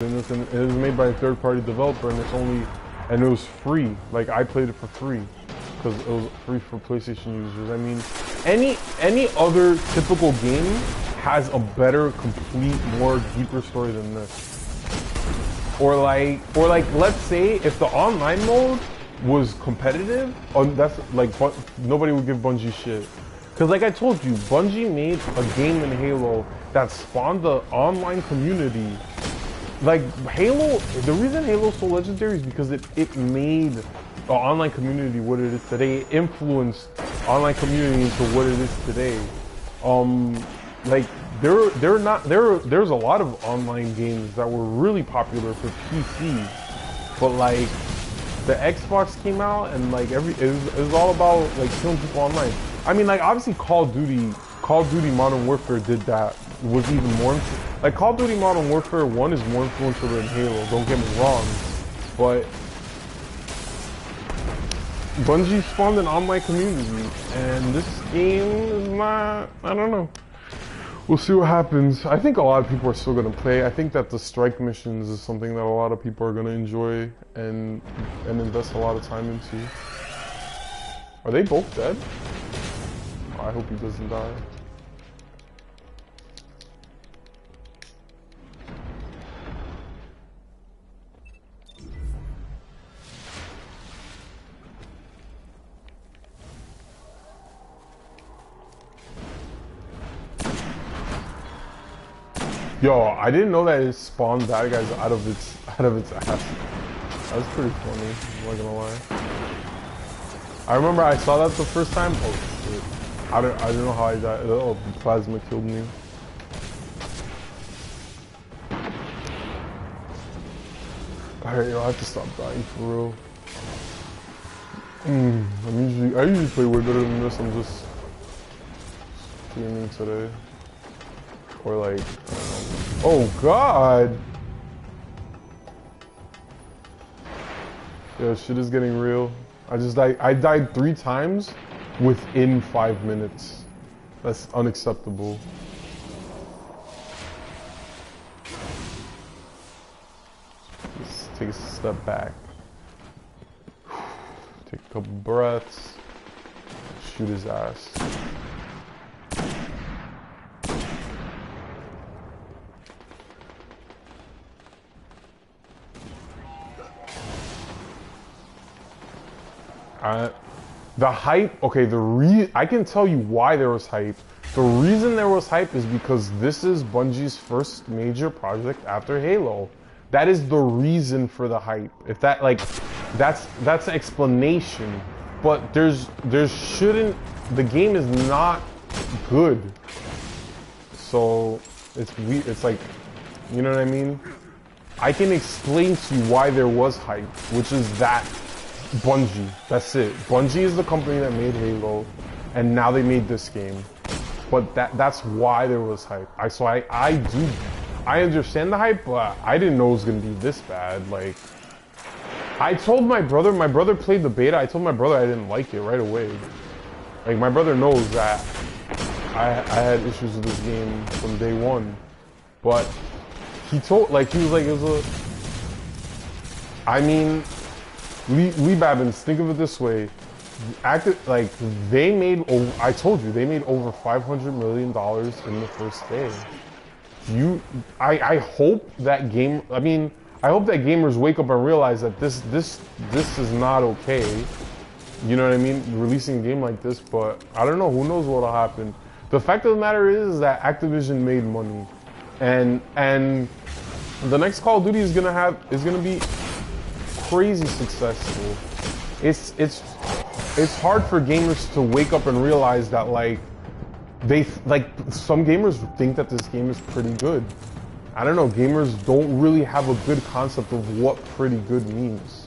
and it was made by a third-party developer, and it was free. Like, I played it for free because it was free for PlayStation users. I mean, any other typical game has a better, complete, more deeper story than this. Or like, let's say if the online mode was competitive, that's like, nobody would give Bungie shit. Because like I told you, Bungie made a game in Halo that spawned the online community. Like Halo, the reason Halo's so legendary is because it made the online community what it is today. It influenced online community into what it is today. Like there's a lot of online games that were really popular for PC, but like the Xbox came out and like it was all about like killing people online. I mean, like obviously Call of Duty Modern Warfare did that. Was even more like Call of Duty Modern Warfare 1 is more influential than Halo, don't get me wrong, but Bungie spawned an online community, and this game is not, I don't know. We'll see what happens. I think a lot of people are still gonna play. I think that the strike missions is something that a lot of people are gonna enjoy and invest a lot of time into. Are they both dead? Oh, I hope he doesn't die. Yo, I didn't know that it spawned bad guys out of its ass. That was pretty funny, I'm not gonna lie. I remember I saw that the first time. Oh shit. I don't know how I died. Oh, plasma killed me. Alright, yo, I have to stop dying for real. I usually play way better than this. I'm just streaming today. Or like, oh god! Yo, shit is getting real. I died 3 times within 5 minutes. That's unacceptable. Let's take a step back. Take a couple breaths. Shoot his ass. The hype, okay, I can tell you why there was hype. The reason there was hype is because this is Bungie's first major project after Halo. That is the reason for the hype. If that, like, that's an explanation. But the game is not good. So, it's like, you know what I mean? I can explain to you why there was hype, which is that Bungie, that's it. Bungie is the company that made Halo, and now they made this game. But that's why there was hype. I understand the hype, but I didn't know it was gonna be this bad. Like, I told my brother played the beta, I told my brother I didn't like it right away. Like, my brother knows that I had issues with this game from day one. But he was like, it was I mean, Lee Babbins, think of it this way. They made, I told you, they made over $500 million in the first day. I hope that I hope that gamers wake up and realize that this is not okay. You know what I mean? Releasing a game like this, but I don't know, who knows what'll happen. The fact of the matter is that Activision made money. And the next Call of Duty is gonna be crazy successful. It's hard for gamers to wake up and realize that some gamers think that this game is pretty good. I don't know, gamers don't really have a good concept of what pretty good means.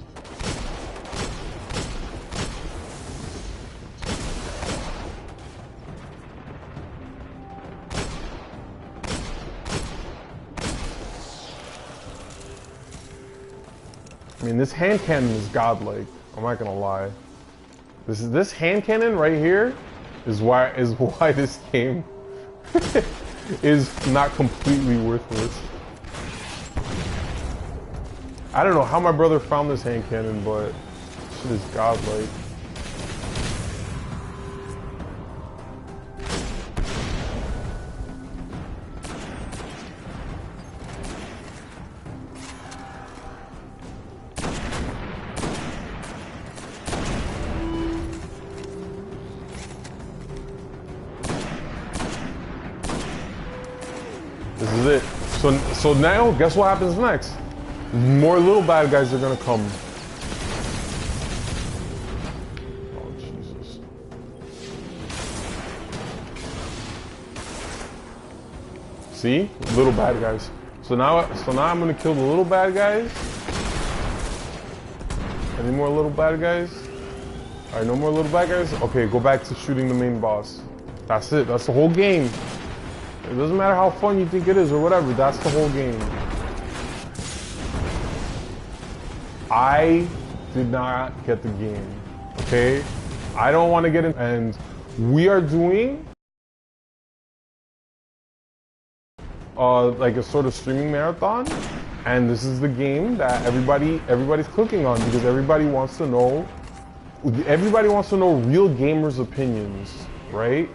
I mean, this hand cannon is godlike. I'm not gonna lie. This hand cannon right here is why this game is not completely worthless. I don't know how my brother found this hand cannon, but shit is godlike. This is it. So now, guess what happens next? More little bad guys are gonna come. Oh Jesus! See, little bad guys. So now I'm gonna kill the little bad guys. Any more little bad guys? All right, no more little bad guys. Okay, go back to shooting the main boss. That's it. That's the whole game. It doesn't matter how fun you think it is or whatever, that's the whole game. I did not get the game, okay? I don't want to get in, and we are doing like a sort of streaming marathon, and this is the game that everybody's clicking on because everybody wants to know real gamers' opinions, right?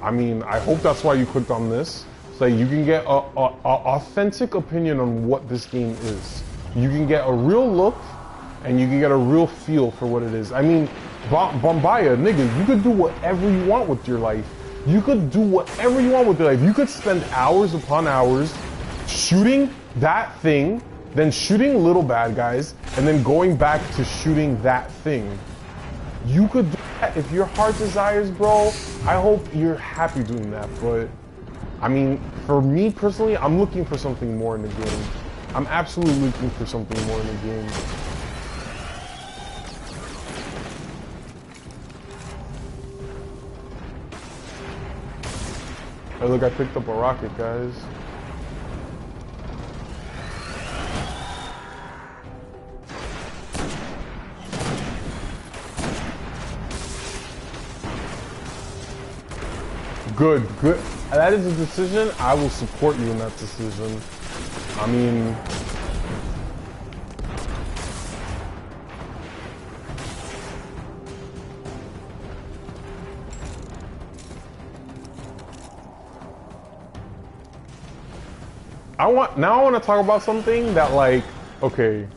I mean, I hope that's why you clicked on this, so you can get a authentic opinion on what this game is. You can get a real look, and you can get a real feel for what it is. I mean, Bombaya, nigga, you could do whatever you want with your life. You could do whatever you want with your life. You could spend hours upon hours shooting that thing, then shooting little bad guys, and then going back to shooting that thing. You could do that if your heart desires, bro. I hope you're happy doing that, but I mean, for me personally, I'm looking for something more in the game. I'm absolutely looking for something more in the game. Hey, look, I picked up a rocket, guys. Good, good. That is a decision. I will support you in that decision. I mean, I want to talk about something that, like, okay,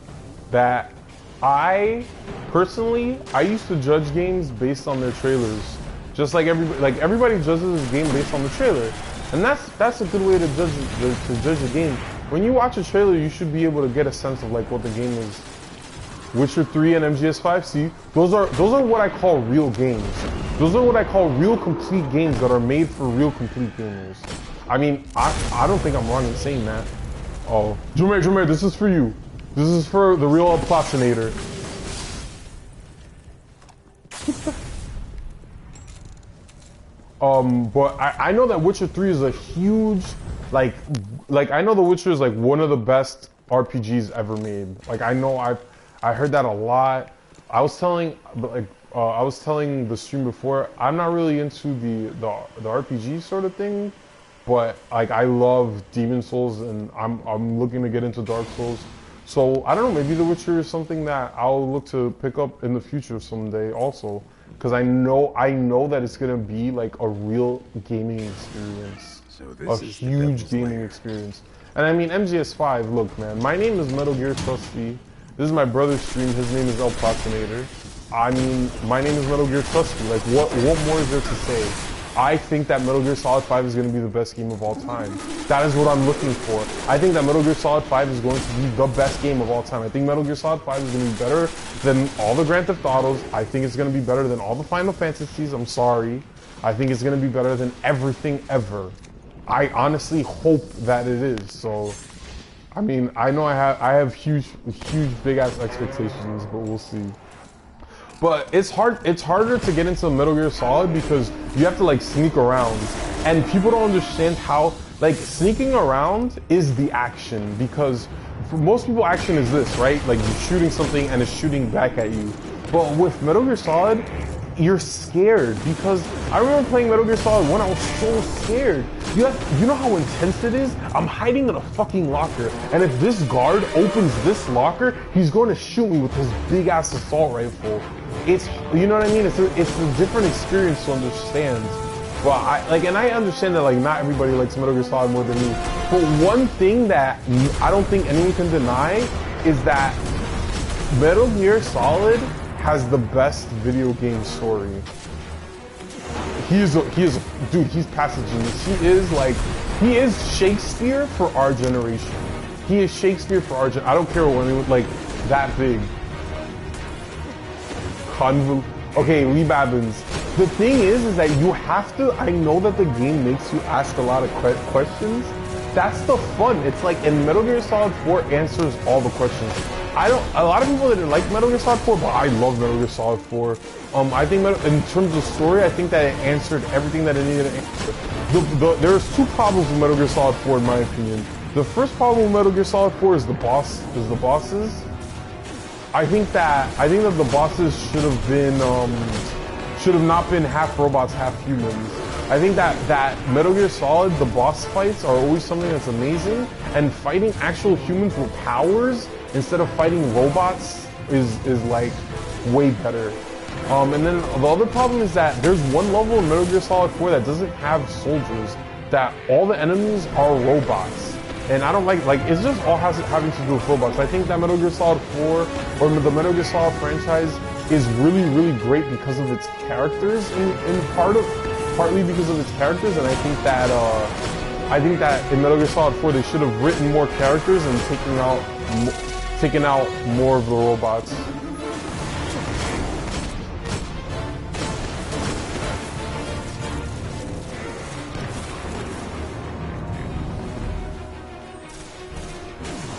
that I personally, I used to judge games based on their trailers. Just like everybody judges this game based on the trailer, and that's a good way to judge a game. When you watch a trailer, you should be able to get a sense of like what the game is. Witcher 3 and MGS5, see, those are what I call real games. Those are what I call real complete games that are made for real complete gamers. I mean, I don't think I'm wrong in saying that. Oh, Jameer, this is for you. This is for the real Plotinator. But I know that Witcher 3 is a huge, like I know The Witcher is like one of the best RPGs ever made. Like I know I heard that a lot. I was telling the stream before, I'm not really into the RPG sort of thing, but like I love Demon Souls and I'm looking to get into Dark Souls. So I don't know, maybe The Witcher is something that I'll look to pick up in the future someday also. Because I know that it's gonna be like a real gaming experience, a huge gaming experience. And I mean, MGS5. Look, man, my name is Metal Gear Trusty. This is my brother's stream. His name is El Plotinator. I mean, my name is Metal Gear Trusty. Like, what more is there to say? I think that Metal Gear Solid 5 is going to be the best game of all time. That is what I'm looking for. I think that Metal Gear Solid 5 is going to be the best game of all time. I think Metal Gear Solid 5 is going to be better than all the Grand Theft Autos. I think it's going to be better than all the Final Fantasies. I'm sorry. I think it's going to be better than everything ever. I honestly hope that it is. So, I mean, I know I have huge big ass expectations, but we'll see. But it's harder to get into Metal Gear Solid because you have to like sneak around, and people don't understand how like sneaking around is the action, because for most people action is this, right? Like you're shooting something and it's shooting back at you. But with Metal Gear Solid, you're scared, because I remember playing Metal Gear Solid 1, I was so scared you know how intense it is? I'm hiding in a fucking locker, and if this guard opens this locker, he's going to shoot me with his big ass assault rifle. It's, you know what I mean? It's a different experience to understand. But I understand that like not everybody likes Metal Gear Solid more than me. But one thing that I don't think anyone can deny is that Metal Gear Solid has the best video game story. Dude, he's past the genius. He is Shakespeare for our generation. He is Shakespeare for our generation. I don't care when he was like that big. Okay, Lee Babbins. The thing is that you have to, I know that the game makes you ask a lot of questions. That's the fun. It's like, in Metal Gear Solid 4 answers all the questions. A lot of people didn't like Metal Gear Solid 4, but I love Metal Gear Solid 4. I think in terms of story, I think that it answered everything that it needed to answer. There's two problems with Metal Gear Solid 4 in my opinion. The first problem with Metal Gear Solid 4 is the bosses. I think that the bosses should have not been half robots, half humans. I think that Metal Gear Solid, the boss fights are always something that's amazing, and fighting actual humans with powers instead of fighting robots is like way better. And then the other problem is that there's one level in Metal Gear Solid 4 that doesn't have soldiers, that all the enemies are robots. And I don't like it's just all having to do with robots. I think that Metal Gear Solid 4, or the Metal Gear Solid franchise, is really, really great because of its characters, partly because of its characters, and I think that in Metal Gear Solid 4 they should have written more characters and taken out more of the robots.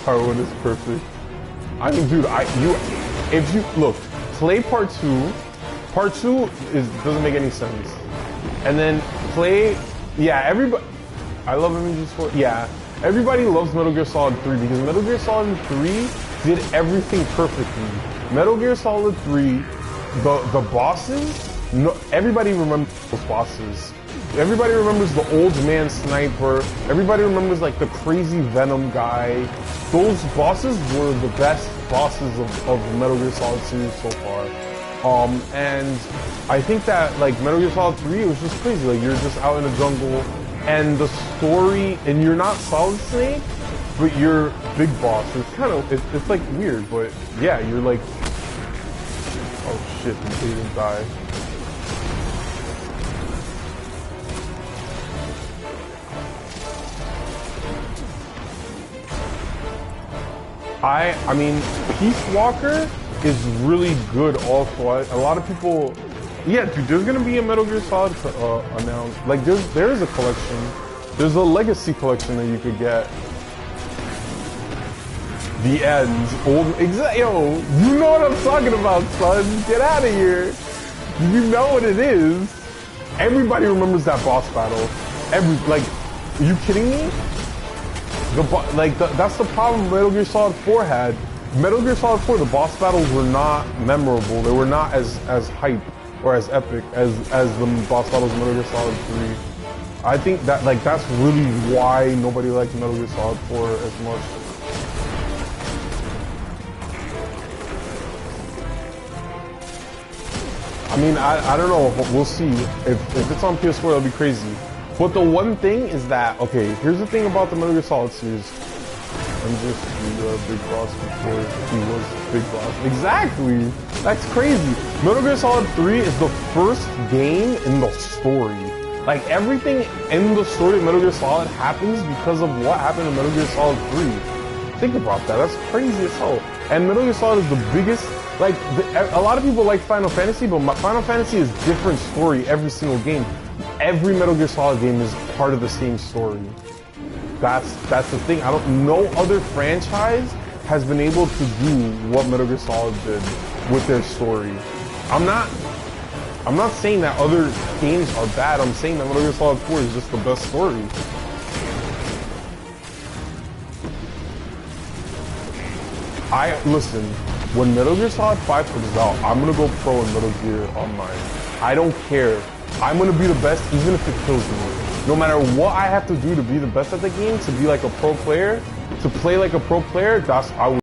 Part 1 is perfect. I mean, dude, if you look, play part 2. Part 2 doesn't make any sense. And then play, yeah, everybody, I love MGS4, yeah. Everybody loves Metal Gear Solid 3 because Metal Gear Solid 3 did everything perfectly. Metal Gear Solid 3, the bosses, no, everybody remembers those bosses. Everybody remembers the old man sniper. Everybody remembers like the crazy Venom guy. Those bosses were the best bosses of Metal Gear Solid series so far. And I think that like Metal Gear Solid 3, it was just crazy. Like you're just out in the jungle, and the story, and you're not Solid Snake, but you're Big Boss. It's kind of, it's like weird, but yeah, you're like, oh shit, he didn't die. I mean, Peace Walker is really good also. A lot of people, yeah, dude, there's gonna be a Metal Gear Solid announced. Like, there is a collection. There's a Legacy collection that you could get. The End. Yo, you know what I'm talking about, son. Get out of here. You know what it is. Everybody remembers that boss battle. Like, are you kidding me? That's the problem Metal Gear Solid 4 had. Metal Gear Solid 4, the boss battles were not memorable. They were not as hype or as epic as the boss battles in Metal Gear Solid 3. I think that that's really why nobody liked Metal Gear Solid 4 as much. I mean, I don't know. We'll see. If it's on PS4, it'll be crazy. But the one thing is that, okay, here's the thing about the Metal Gear Solid series. I'm just Big Boss before he was Big Boss. Exactly! That's crazy. Metal Gear Solid 3 is the first game in the story. Like, everything in the story of Metal Gear Solid happens because of what happened in Metal Gear Solid 3. Think about that. That's crazy as hell. And Metal Gear Solid is the biggest, like, a lot of people like Final Fantasy, but Final Fantasy is different story every single game. Every Metal Gear Solid game is part of the same story. That's the thing. No other franchise has been able to do what Metal Gear Solid did with their story. I'm not saying that other games are bad. I'm saying that Metal Gear Solid 4 is just the best story. Listen, when Metal Gear Solid 5 comes out, I'm gonna go pro in Metal Gear Online. I don't care. I'm gonna be the best even if it kills me. no matter what I have to do to be the best at the game, to be like a pro player, to play like a pro player, that's I would